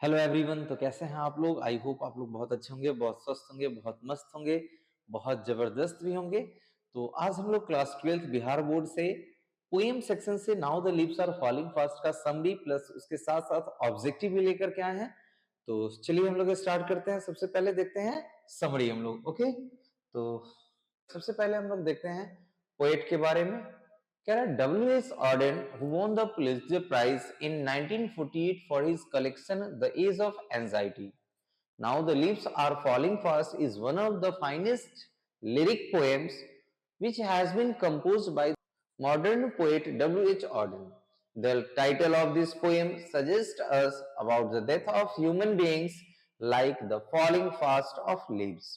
Hello everyone. तो कैसे हैं आप लोग? आई होप आप लोग बहुत अच्छे होंगे, बहुत स्वस्थ होंगे, बहुत मस्त होंगे, बहुत जबरदस्त भी होंगे। तो आज हम लोग क्लास 12th बिहार बोर्ड से पोएम सेक्शन से now the leaves are falling fast का समरी प्लस उसके साथ साथ ऑब्जेक्टिव भी लेकर के आए हैं। तो चलिए हम लोग स्टार्ट करते हैं। सबसे पहले देखते हैं समरी हम लोग। ओके, तो सबसे पहले हम लोग देखते हैं पोएट के बारे में। कह रहा है W.S. Auden, who won the Pulitzer Prize in 1948 for his collection The Age of Anxiety. Now the Leaves Are Falling Fast is one of the finest lyric poems which has been composed by modern poet W.H. Auden. The title of this poem suggests us about the death of human beings like the falling fast of leaves.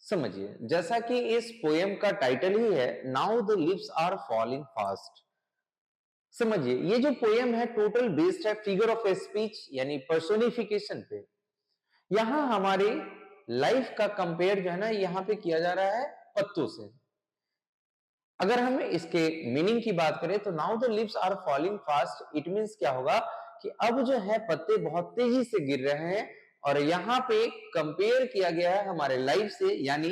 समझिए, जैसा कि इस poem का title ही है now the leaves are falling fast. समझिए, ये जो पोएम है टोटल बेस्ड है फिगर ऑफ स्पीच यानी पर्सोनिफिकेशन पे। यहां हमारे लाइफ का कंपेयर जो है ना यहाँ पे किया जा रहा है पत्तों से। अगर हम इसके मीनिंग की बात करें तो now the leaves are falling fast it means क्या होगा कि अब जो है पत्ते बहुत तेजी से गिर रहे हैं और यहाँ पे कंपेयर किया गया है हमारे लाइफ से, यानी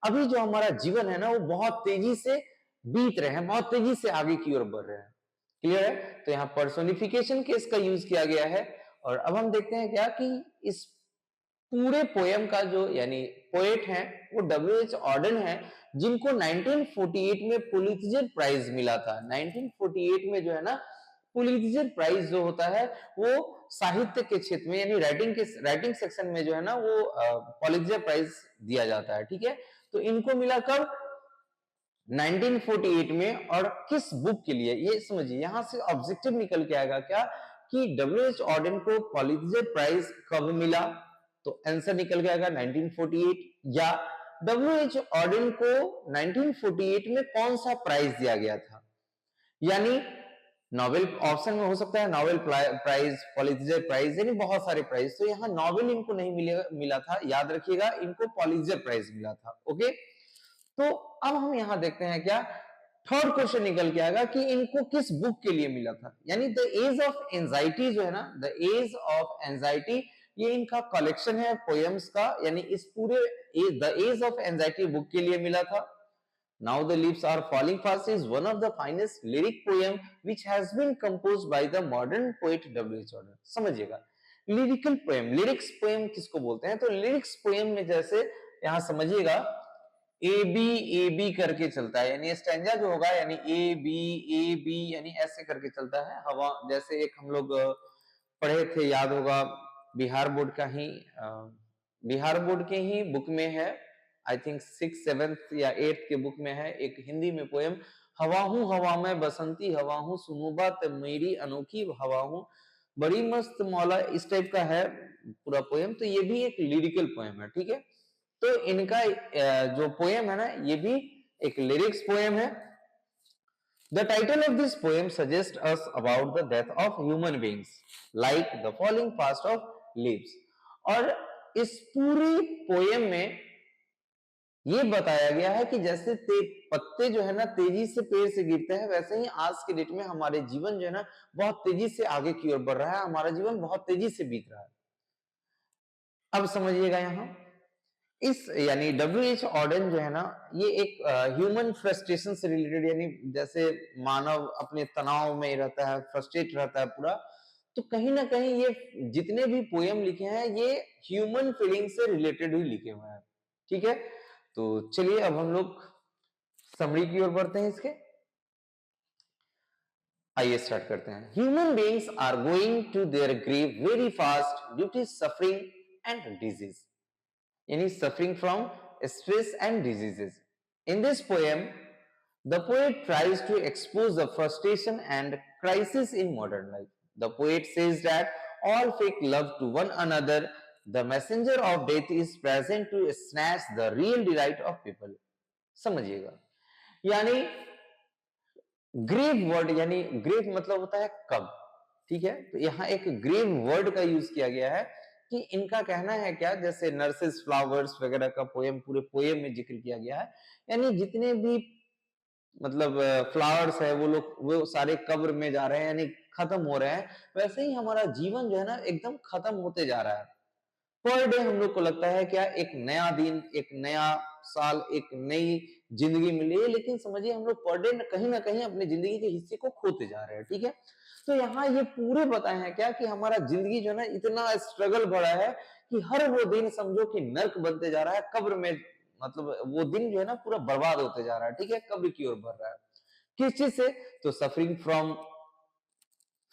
अभी जो हमारा जीवन है ना वो बहुत तेजी से बीत रहे हैं, बहुत तेजी से आगे की ओर बढ़ रहे हैं। क्लियर है? तो यहाँ पर्सोनिफिकेशन केस का यूज किया गया है। और अब हम देखते हैं क्या कि इस पूरे पोएम का जो यानी पोएट है वो W.H. ऑर्डन है, जिनको 1948 में पुलित्जर प्राइज मिला था। 1948 में जो है ना पुलित्जर प्राइज जो होता है वो साहित्य के क्षेत्र में यानी राइटिंग सेक्शन में जो है ना वो पुलित्जर प्राइज दिया जाता है। ठीक है, तो इनको मिला कब? 1948 में। और किस बुक के लिए ये समझिए, यहां से ऑब्जेक्टिव निकल के आएगा क्या कि W.H. ऑर्डन को पुलित्जर प्राइज कब मिला, तो आंसर निकल के आएगा 1948। या W.H. ऑर्डन को 1948 में कौन सा प्राइज दिया गया था, यानी नोबेल ऑप्शन में हो सकता है नोबेल प्राइज, पुलित्जर प्राइज, यानी बहुत सारे प्राइज। तो यहाँ नोबेल इनको नहीं मिला था, याद रखिएगा, इनको पुलित्जर प्राइज मिला था। ओके, तो अब हम यहां देखते हैं क्या थर्ड क्वेश्चन निकल के आएगा कि इनको किस बुक के लिए मिला था, यानी द एज ऑफ एंजाइटी जो है ना, द एज ऑफ एंजाइटी ये इनका कलेक्शन है पोएम्स का, यानी इस पूरे the Age of Anxiety book के लिए मिला था। Now the leaves are falling fast is one of the finest lyric poem which has been composed by the modern poet W.H. Auden. समझिएगा, लिरिकल पोएम, लिरिक्स पोएम किसको बोलते हैं? तो lyrics poem में जैसे यहां समझिएगा ए बी करके चलता है, यानी स्टैंजा जो होगा यानी ए बी यानी ऐसे करके चलता है। हवा जैसे एक हम लोग पढ़े थे, याद होगा, बिहार बोर्ड का ही बिहार बोर्ड के ही बुक में है, आई थिंक 6th 7th या 8th के बुक में है एक हिंदी में पोएम, हवा हूं हवा में बसंती हवा हूं सुनो बात मेरी अनोखी हवा हूं बड़ी मस्त मौला, इस टाइप का है पूरा पोएम। तो ये भी एक लिरिकल पोएम है। ठीक है, तो इनका जो पोएम है ना ये भी एक लिरिक्स पोएम है। The title of this poem suggests us about the death of human beings, like the falling fast of leaves. और इस पूरी पोएम में ये बताया गया है कि जैसे पत्ते जो है ना तेजी से पेड़ से गिरते हैं, वैसे ही आज के डेट में हमारे जीवन जो है ना बहुत तेजी से आगे की ओर बढ़ रहा है, हमारा जीवन बहुत तेजी से बीत रहा है। अब समझिएगा यहाँ इस यानी W.H. ऑर्डन जो है ना ये एक ह्यूमन फ्रस्ट्रेशन से रिलेटेड, यानी जैसे मानव अपने तनाव में रहता है, फ्रस्ट्रेट रहता है पूरा, तो कहीं ना कहीं ये जितने भी पोएम लिखे हैं ये ह्यूमन फीलिंग से रिलेटेड ही लिखे हुए हैं। ठीक है, तो चलिए अब हम लोग समरी की ओर बढ़ते हैं इसके। आइए स्टार्ट करते हैं। Human beings are going to their grave very fast due to suffering and disease, यानी suffering from stress and diseases. In this poem, the poet tries to expose the frustration and crisis in modern life. The poet says that all fake love to one another, the messenger of death is present to snatch the real delight of people. समझिएगा, यानी grave word, यानी grave मतलब होता है कब। ठीक है, तो यहाँ एक ग्रेव वर्ड का यूज किया गया है कि इनका कहना है क्या, जैसे नर्सेस फ्लावर्स वगैरह का पोएम पूरे पोएम में जिक्र किया गया है, यानी जितने भी मतलब फ्लावर्स है वो लोग वो सारे कब्र में जा रहे हैं, यानी खत्म हो रहे हैं, वैसे ही हमारा जीवन जो है ना एकदम खत्म होते जा रहा है। पर डे हम लोग को लगता है क्या एक नया दिन, एक नया साल, एक नई जिंदगी मिली है, लेकिन समझिए हम लोग पर डे कहीं ना कहीं अपनी जिंदगी के हिस्से को खोते जा रहे हैं। ठीक है, तो यहाँ ये पूरे बताए हैं क्या कि हमारा जिंदगी जो है ना इतना स्ट्रगल भरा है कि हर वो दिन समझो कि नर्क बनते जा रहा है, कब्र में, मतलब वो दिन जो है ना पूरा बर्बाद होते जा रहा है। ठीक है, कब्र की ओर बढ़ रहा है। किस चीज से? तो सफरिंग फ्रॉम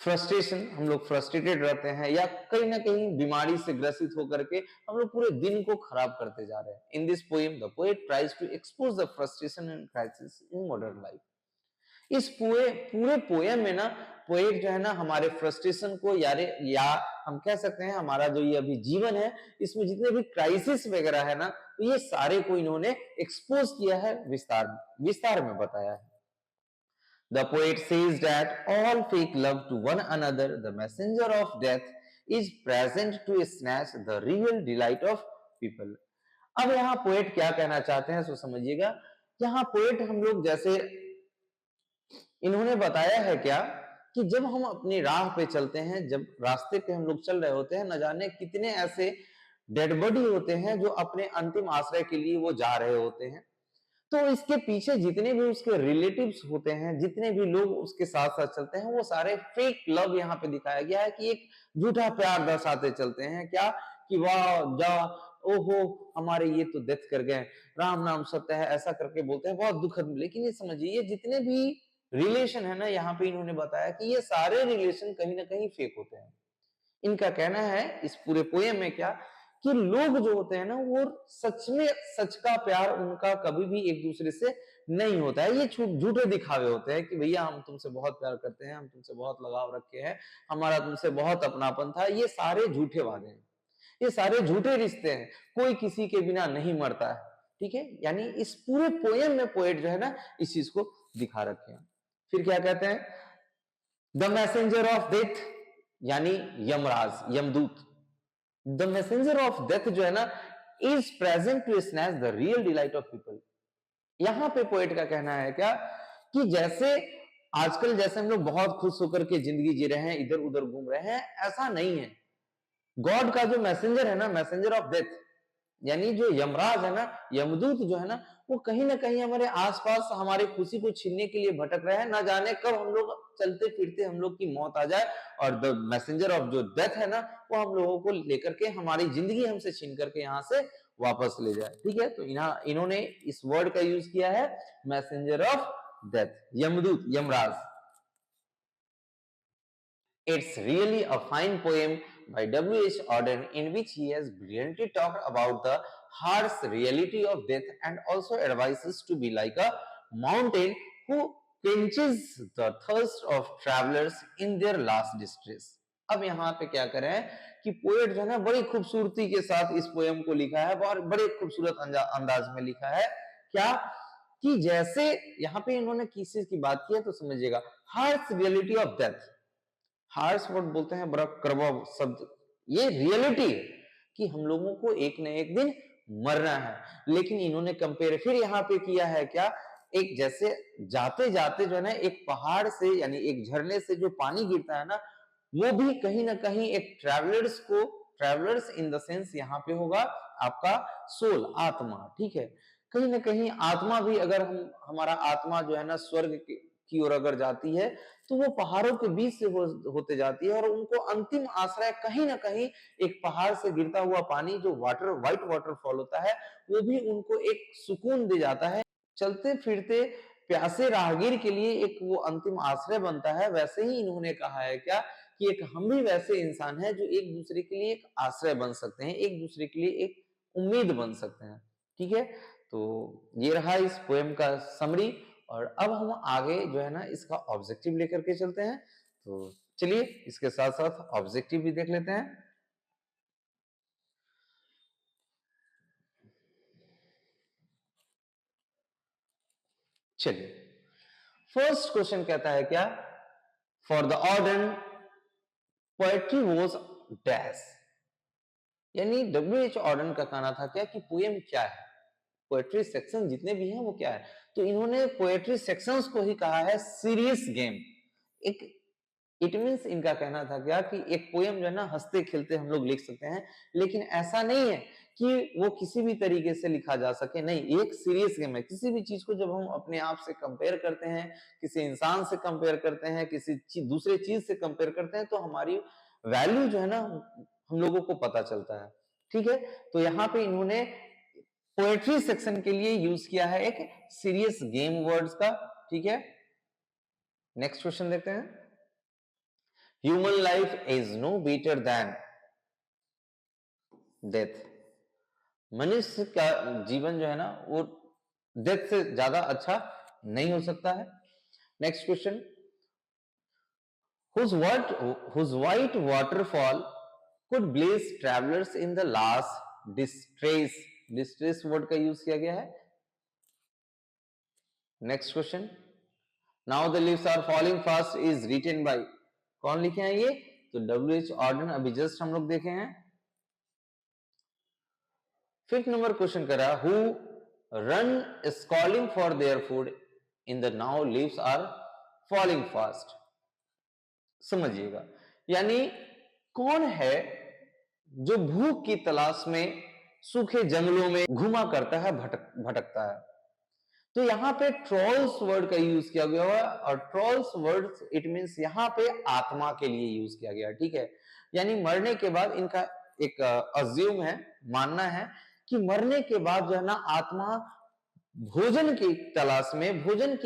फ्रस्ट्रेशन, हम लोग फ्रस्ट्रेटेड रहते हैं, या कहीं ना कहीं बीमारी से ग्रसित होकर के हम लोग पूरे दिन को खराब करते जा रहे हैं। In this poem the poet tries to expose the frustration and crisis in modern life. इस पूरे पूरे पोएम में ना पोएट जो है ना हमारे फ्रस्ट्रेशन को या हम कह सकते हैं हमारा जो ये अभी जीवन है, इसमें जितने भी क्राइसिस वगैरह है ना, तो ये सारे को इन्होंने एक्सपोज किया है, विस्तार विस्तार में बताया है। The poet says that all fake love to one another, the messenger of death, is present to snatch the real delight of people. अब यहाँ पोएट क्या कहना चाहते हैं सो समझिएगा। यहाँ पोएट हम लोग जैसे इन्होंने बताया है क्या कि जब हम अपनी राह पे चलते हैं, जब रास्ते पे हम लोग चल रहे होते हैं, न जाने कितने ऐसे डेड बॉडी होते हैं जो अपने अंतिम आश्रय के लिए वो जा रहे होते हैं। तो इसके पीछे जितने भी उसके रिलेटिव्स होते हैं, जितने भी लोग उसके साथ साथ चलते हैं, वो सारे फेक लव यहाँ पे दिखाया गया है कि एक झूठा प्यार दर्शाते चलते हैं क्या कि वाह जा ओहो हमारे ये तो डेथ कर गए, राम नाम सत्य है, ऐसा करके बोलते हैं, बहुत दुखद। लेकिन ये समझिए ये जितने भी रिलेशन है ना, यहाँ पे इन्होंने बताया कि ये सारे रिलेशन कहीं ना कहीं फेक होते हैं। इनका कहना है इस पूरे पोएम में क्या कि लोग जो होते हैं ना वो सच में सच का प्यार उनका कभी भी एक दूसरे से नहीं होता है, ये झूठे दिखावे होते हैं कि भैया हम तुमसे बहुत प्यार करते हैं, हम तुमसे बहुत लगाव रखे हैं, हमारा तुमसे बहुत अपनापन था। ये सारे झूठे वादे हैं, ये सारे झूठे रिश्ते हैं, कोई किसी के बिना नहीं मरता है। ठीक है, यानी इस पूरे पोएम में पोएट जो है ना इस चीज को दिखा रखे हैं। फिर क्या कहते हैं, द मैसेंजर ऑफ डेथ यानी यमराज, यमदूत, द मैसेंजर ऑफ डेथ जो है ना is present to snatch the real delight of people. यहां पे पोएट का कहना है क्या कि जैसे आजकल जैसे हम लोग बहुत खुश होकर के जिंदगी जी रहे हैं, इधर उधर घूम रहे हैं, ऐसा नहीं है। गॉड का जो मैसेंजर है ना, मैसेंजर ऑफ डेथ यानी जो यमराज है ना, यमदूत जो है ना, वो कहीं ना कहीं हमारे आसपास हमारे खुशी को छीनने के लिए भटक रहे हैं। ना जाने कब हम लोग चलते फिरते हम लोग की मौत आ जाए और द मैसेंजर ऑफ जो डेथ है ना वो हम लोगों को लेकर के हमारी जिंदगी हमसे छीन करके यहाँ से वापस ले जाए। ठीक है, तो इन्होंने इस वर्ड का यूज किया है मैसेंजर ऑफ डेथ, यमदूत, Yamraj. It's really a fine poem by W.H. Auden in which he has brilliantly talked about the harsh reality of death and also advises to be like a mountain who quenches the thirst of travelers in their last distress. अब यहाँ पे क्या करें कि poet जो है ना बड़ी खूबसूरती के साथ इस पोएम को लिखा है और बड़े खूबसूरत अंदाज में लिखा है क्या कि जैसे यहाँ पे इन्होंने किस चीज की बात की है तो समझिएगा, harsh reality of death. Harsh word बोलते हैं, बड़ा कड़वा शब्द, ये रियलिटी है कि हम लोगों को एक न एक दिन मरना है। लेकिन इन्होंने कंपेयर फिर यहाँ पे किया है क्या, एक जैसे जाते जाते जो है ना एक पहाड़ से यानी एक झरने से जो पानी गिरता है ना, वो भी कहीं ना कहीं एक ट्रेवलर्स इन द सेंस यहाँ पे होगा आपका सोल, आत्मा। ठीक है, कहीं ना कहीं आत्मा भी अगर हमारा आत्मा जो है ना स्वर्ग की ओर अगर जाती है तो वो पहाड़ों के बीच से होते जाती है और उनको अंतिम आश्रय कहीं ना कहीं एक पहाड़ से गिरता हुआ पानी जो व्हाइट वाटरफॉल होता है, वो भी उनको एक सुकून दे जाता है। चलते फिरते प्यासे राहगीर के लिए एक वो अंतिम आश्रय बनता है। वैसे ही इन्होंने कहा है क्या कि एक हम भी वैसे इंसान हैं जो एक दूसरे के लिए एक आश्रय बन सकते हैं, एक दूसरे के लिए एक उम्मीद बन सकते हैं। ठीक है, तो ये रहा इस पोएम का समरी। और अब हम आगे जो है ना इसका ऑब्जेक्टिव लेकर के चलते हैं। तो चलिए इसके साथ साथ ऑब्जेक्टिव भी देख लेते हैं। चलिए, फर्स्ट क्वेश्चन कहता है क्या, for the Auden poetry was dash, यानी W.H. ऑर्डन का कहना था क्या कि पोएम क्या है, पोएट्री सेक्शन जितने भी हैं वो क्या है। तो इन्होंने पोएट्री सेक्शंस को ही कहा है सीरियस गेम, एक इट मीन्स इनका कहना था क्या कि एक पोयम जो है ना हंसते खेलते हम लोग लिख सकते हैं, लेकिन ऐसा नहीं है कि वो किसी भी तरीके से लिखा जा सके, नहीं, एक सीरियस गेम है। किसी भी चीज को जब हम अपने आप से कंपेयर करते हैं, किसी इंसान से कंपेयर करते हैं, किसी दूसरे चीज से कंपेयर करते हैं, तो हमारी वैल्यू जो है ना हम लोगों को पता चलता है। ठीक है, तो यहाँ पे इन्होंने पोएट्री सेक्शन के लिए यूज किया है एक सीरियस गेम वर्ड्स का। ठीक है, नेक्स्ट क्वेश्चन देखते हैं। Human life is no better than death. मनुष्य का जीवन जो है ना वो डेथ से ज्यादा अच्छा नहीं हो सकता है। Next question, whose white waterfall could blaze travelers in the last distress। Distress word का यूज किया गया है। Next question, now the leaves are falling fast is written by. कौन लिखे हैं ये? तो W.H. ऑर्डन, अभी जस्ट हम लोग देखे हैं। फिफ्थ नंबर क्वेश्चन करा, who run scrolling for their food in the now leaves are falling fast. समझिएगा, यानी कौन है जो भूख की तलाश में सूखे जंगलों में घुमा करता है, भटकता है। तो यहाँ पे ट्रॉल्स वर्ड का यूज किया गया है, और ट्रॉल्स वर्ड इट मींस यहाँ पे आत्मा के लिए यूज किया गया है। ठीक है, यानी मरने के बाद इनका एक अज्यूम है, मानना है कि मरने के बाद जो है ना आत्मा भोजन की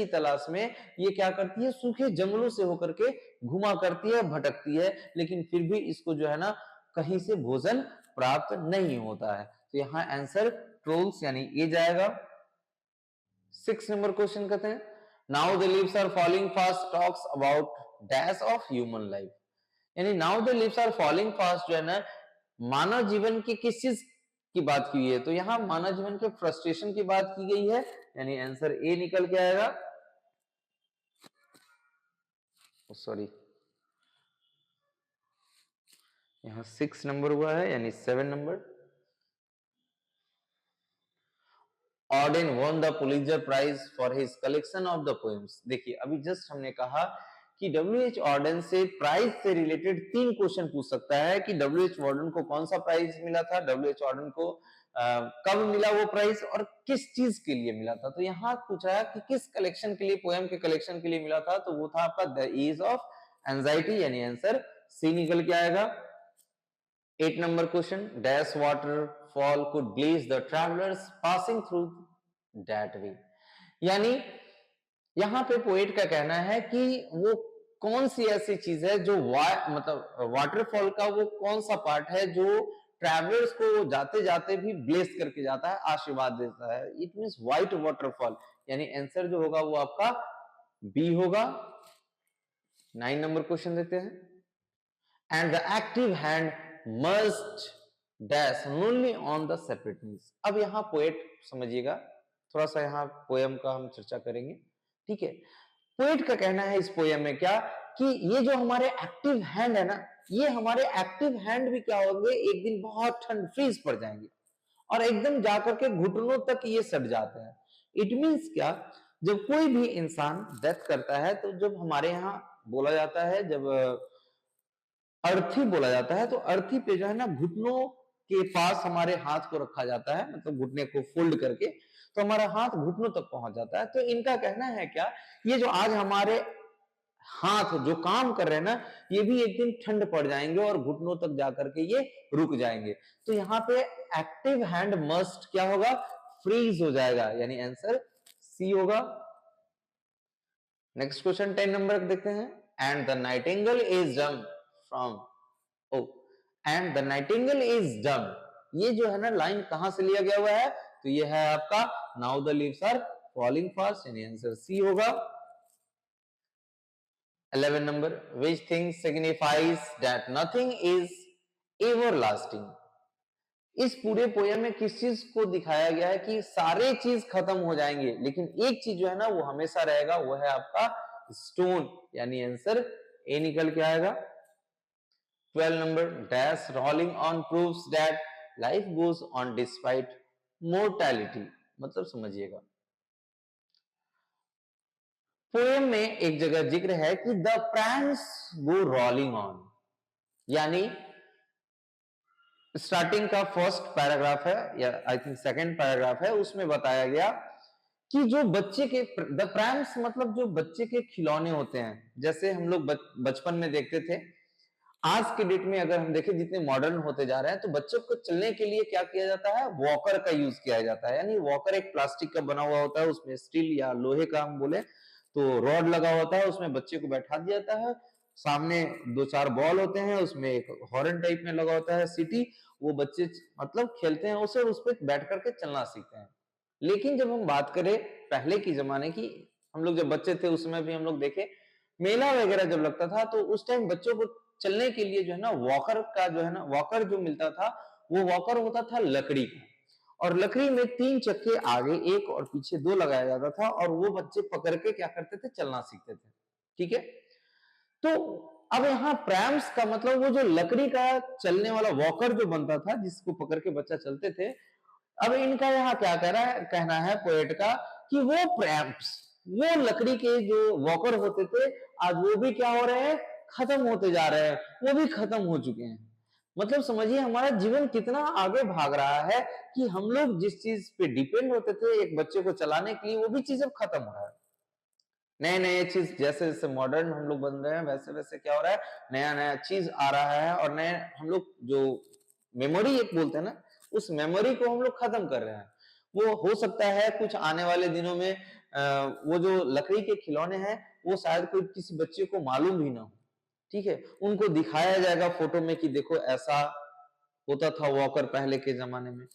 तलाश में ये क्या करती है, सूखे जंगलों से होकर के घुमा करती है, भटकती है, लेकिन फिर भी इसको जो है ना कहीं से भोजन प्राप्त नहीं होता है। तो यहाँ आंसर ट्रोल्स यानी ये जाएगा। 6 नंबर क्वेश्चन कहते हैं, now the leaves are falling fast talks about dash of human life. यानी now the leaves are falling fast जो है ना मानव जीवन की किस चीज की बात की है? तो यहाँ मानव जीवन के फ्रस्ट्रेशन की बात की गई है, यानी आंसर ए निकल के आएगा। सॉरी, यहाँ 6 नंबर हुआ है, यानी 7 number. Ordained won the Pulitzer Prize for his collection of the poems। देखिए अभी जस्ट हमने कहा कि W.H. ऑर्डन से प्राइज से रिलेटेड 3 क्वेश्चन पूछ सकता है कि W.H. ऑर्डन को कौन सा प्राइज मिला था, W.H. ऑर्डन को कब मिला वो प्राइज, और किस चीज के लिए मिला था। तो यहाँ पूछ रहा है कि किस कलेक्शन के लिए, पोएम के कलेक्शन के लिए मिला था, तो वो था आपका द एज ऑफ एंजाइटी, यानी आंसर सी निकल के आएगा। 8 number question, dash waterfall could blaze the travellers passing through that way. यानी यहाँ पे पोएट का कहना है कि वो कौन सी ऐसी चीज है जो मतलब वाटरफॉल का वो कौन सा पार्ट है जो ट्रैवलर्स को जाते जाते भी ब्लेस करके जाता है, आशीर्वाद देता है। इट मींस व्हाइट वाटरफॉल, यानी आंसर जो होगा वो आपका बी होगा। 9 नंबर क्वेश्चन देते हैं, and the active hand must dash only on the separate knees. अब यहाँ पोएट समझिएगा, थोड़ा सा यहाँ पोएम का हम चर्चा करेंगे। ठीक है, पोएट का कहना है इस पोएम में क्या कि ये जो हमारे एक्टिव हैंड है ना, ये हमारे एक्टिव हैंड भी क्या होंगे, एक दिन बहुत ठंड फ्रीज पड़ जाएंगे और एकदम जाकर के घुटनों तक ये सट जाते हैं। इट मींस क्या, जब कोई भी इंसान डेथ करता है तो जब हमारे यहाँ बोला जाता है, जब अर्थी बोला जाता है, तो अर्थी पे जो है ना घुटनों के पास हमारे हाथ को रखा जाता है, मतलब घुटने को फोल्ड करके, तो हमारा हाथ घुटनों तक पहुंच जाता है। तो इनका कहना है क्या, ये जो आज हमारे हाथ जो काम कर रहे हैं ना, ये भी एक दिन ठंड पड़ जाएंगे और घुटनों तक जाकर के ये रुक जाएंगे। तो यहाँ पे एक्टिव हैंड मस्ट क्या होगा, फ्रीज हो जाएगा, यानी आंसर सी होगा। नेक्स्ट क्वेश्चन 10 नंबर देखते हैं, and the nightingale is dumb from, O and the nightingale is dumb, ये जो है ना लाइन कहां से लिया गया हुआ है, तो ये है आपका now the leaves are falling fast, यानी आंसर सी होगा। 11 number, which thing signifies that nothing is everlasting। इस पूरे पोयम में किस चीज को दिखाया गया है कि सारे चीज खत्म हो जाएंगे लेकिन एक चीज जो है ना वो हमेशा रहेगा, वो है आपका स्टोन, यानी आंसर ए निकल के आएगा। 12 number, dash rolling on proves that life goes on despite mortality. मतलब समझिएगा, पोएम में एक जगह जिक्र है कि द प्रैम्स गो रोलिंग ऑन, यानी स्टार्टिंग का फर्स्ट पैराग्राफ है या आई थिंक सेकंड पैराग्राफ है, उसमें बताया गया कि जो बच्चे के द प्रैम्स मतलब जो बच्चे के खिलौने होते हैं, जैसे हम लोग बचपन में देखते थे। आज के डेट में अगर हम देखें जितने मॉडर्न होते जा रहे हैं, तो बच्चों को चलने के लिए क्या किया जाता है, वॉकर का यूज किया जाता है। यानी वॉकर एक प्लास्टिक का बना हुआ होता है, उसमें स्टील या लोहे का हम बोले तो रॉड लगा होता है, उसमें बच्चे को बैठा दिया जाता है, सामने दो चार बॉल होते हैं, उसमें एक हॉर्न टाइप में लगा होता है सीटी, वो बच्चे मतलब खेलते हैं उसे, उस पर बैठ करके चलना सीखते हैं। लेकिन जब हम बात करें पहले की जमाने की, हम लोग जब बच्चे थे उस समय भी हम लोग देखे मेला वगैरह जब लगता था, तो उस टाइम बच्चों को चलने के लिए जो है ना वॉकर का जो है ना वॉकर जो मिलता था, वो वॉकर होता था लकड़ी का, और लकड़ी में 3 चक्के आगे एक और पीछे 2 लगाया जाता था, और वो बच्चे पकड़ के क्या करते थे, चलना सीखते थे। ठीक है, तो अब यहाँ प्रैम्स का मतलब वो जो लकड़ी का चलने वाला वॉकर जो बनता था जिसको पकड़ के बच्चा चलते थे, अब इनका यहाँ क्या कह रहा है, कहना है पोएट का कि वो प्रैम्प्स, वो लकड़ी के जो वॉकर होते थे, आज वो भी क्या हो रहे हैं, खत्म होते जा रहे हैं, वो भी खत्म हो चुके हैं। मतलब समझिए हमारा जीवन कितना आगे भाग रहा है कि हम लोग जिस चीज पे डिपेंड होते थे एक बच्चे को चलाने के लिए, वो भी चीज अब खत्म हो रहा है। नए नए चीज जैसे जैसे मॉडर्न हम लोग बन रहे हैं, वैसे वैसे क्या हो रहा है, नया नया चीज आ रहा है, और नए हम लोग जो मेमोरी एक बोलते हैं ना, उस मेमोरी को हम लोग खत्म कर रहे हैं। वो हो सकता है कुछ आने वाले दिनों में वो जो लकड़ी के खिलौने हैं वो शायद कोई किसी बच्चे को मालूम भी ना हो। ठीक है, उनको दिखाया जाएगा फोटो में कि देखो ऐसा होता था वॉकर पहले के जमाने में।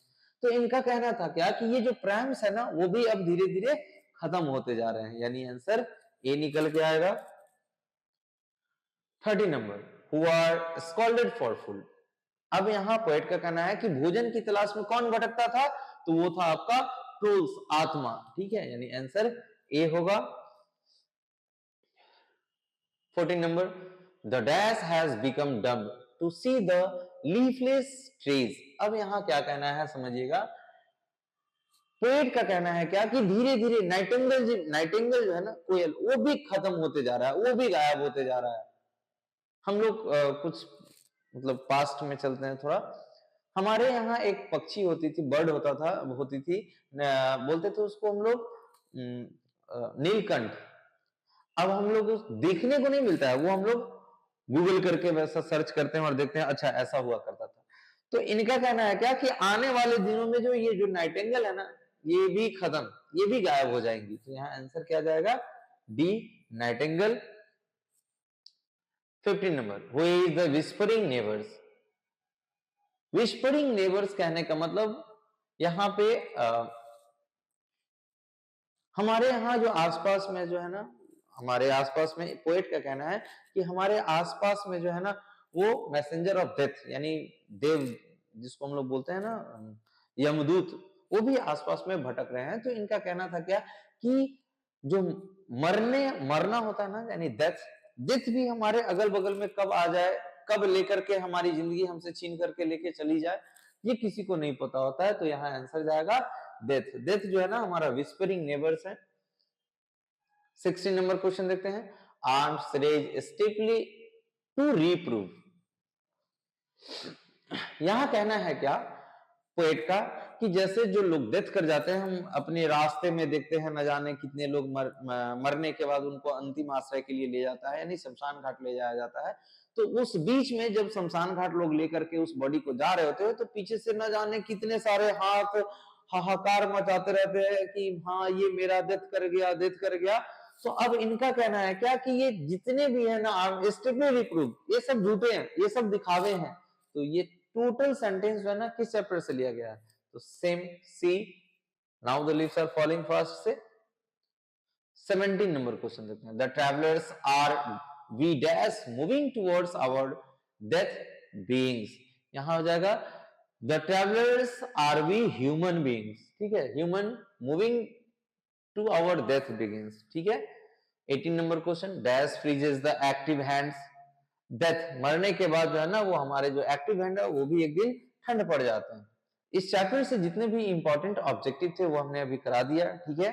तो इनका कहना था क्या कि ये जो प्रैम्स है ना, वो भी अब धीरे धीरे खत्म होते जा रहे हैं, यानी आंसर ए निकल के आएगा। 30 number, who are scolded for food. अब यहाँ पोएट का कहना है कि भोजन की तलाश में कौन भटकता था, तो वो था आपका ट्रोल्स, आत्मा। ठीक है, यानी आंसर ए होगा। 14 नंबर, the dash has become dumb to see the leafless trees. अब यहाँ क्या कहना है समझिएगा, पोएट का कहना है क्या कि धीरे धीरे नाइटिंगेल जो है ना कोयल, वो भी खत्म होते जा रहा है, वो भी गायब होते जा रहा है। हम लोग कुछ मतलब पास्ट में चलते हैं थोड़ा, हमारे यहाँ एक पक्षी होती थी, बर्ड होती थी, बोलते थे उसको हम लोग नीलकंठ। अब हम लोग देखने को नहीं मिलता है, वो हम लोग गूगल करके वैसा सर्च करते हैं और देखते हैं अच्छा ऐसा हुआ करता था। तो इनका कहना है क्या कि आने वाले दिनों में जो ये जो नाइटिंगेल है ना, ये भी खत्म, ये भी गायब हो जाएंगी। तो यहाँ आंसर क्या जाएगा, D Nightingale. 15 number, who is the whispering neighbours. Whispering neighbours कहने का मतलब यहाँ पे हमारे यहाँ जो आसपास में जो है ना, हमारे आसपास में पोएट का कहना है कि हमारे आसपास में जो है ना वो मैसेंजर ऑफ डेथ, यानी देव जिसको हम लोग बोलते हैं ना यमदूत, वो भी आसपास में भटक रहे हैं। तो इनका कहना था क्या कि जो मरना होता है ना, यानी डेथ भी हमारे अगल बगल में कब आ जाए, कब लेकर के हमारी जिंदगी हमसे छीन करके लेके चली जाए, ये किसी को नहीं पता होता है। तो यहाँ आंसर जाएगा डेथ जो है ना हमारा विस्परिंग नेबर्स है। 16 नंबर क्वेश्चन देखते हैं, आर्म्स रेज स्टिफली टू रीप्रूव। यहां कहना है क्या पोएट का कि जैसे जो लोग डेथ कर जाते हैं, हम अपने रास्ते में देखते हैं न जाने कितने लोग मरने के बाद उनको अंतिम आश्रय के लिए ले जाता है, यानी शमशान घाट ले जाया जाता है। तो उस बीच में जब शमशान घाट लोग लेकर के उस बॉडी को जा रहे होते हैं, तो पीछे से न जाने कितने सारे हाथ हाहाकार मचाते रहते हैं कि हाँ ये मेरा डेथ कर गया, डेथ कर गया। तो अब इनका कहना है क्या कि ये जितने भी है ना रिप्रूव, ये सब झूठे हैं, ये सब दिखावे हैं। तो ये टोटल सेंटेंस जो है ना किस चैप्टर से लिया गया है, तो same C, now the leaves are falling fast से। 17 नंबर क्वेश्चन देखते हैं, the travellers are we dash moving towards our death beings. यहां हो जाएगा the travellers are we human beings. ठीक है, human moving to our death begins. ठीक है। 18 number question, dash freezes the active hands. Death मरने के बाद जो है ना वो हमारे जो एक्टिव हैंड है वो भी एक दिन ठंड पड़ जाते हैं। इस चैप्टर से जितने भी इंपॉर्टेंट ऑब्जेक्टिव थे वो हमने अभी करा दिया। ठीक है,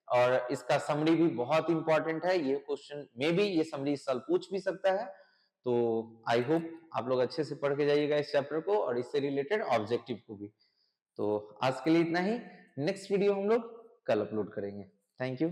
और इसका समरी भी बहुत इंपॉर्टेंट है। ये क्वेश्चन में भी ये समरी इस साल पूछ भी सकता है। तो आई होप आप लोग अच्छे से पढ़ के जाइएगा इस चैप्टर को और इससे रिलेटेड ऑब्जेक्टिव को भी। तो आज के लिए इतना ही। नेक्स्ट वीडियो हम लोग कल अपलोड करेंगे। Thank you.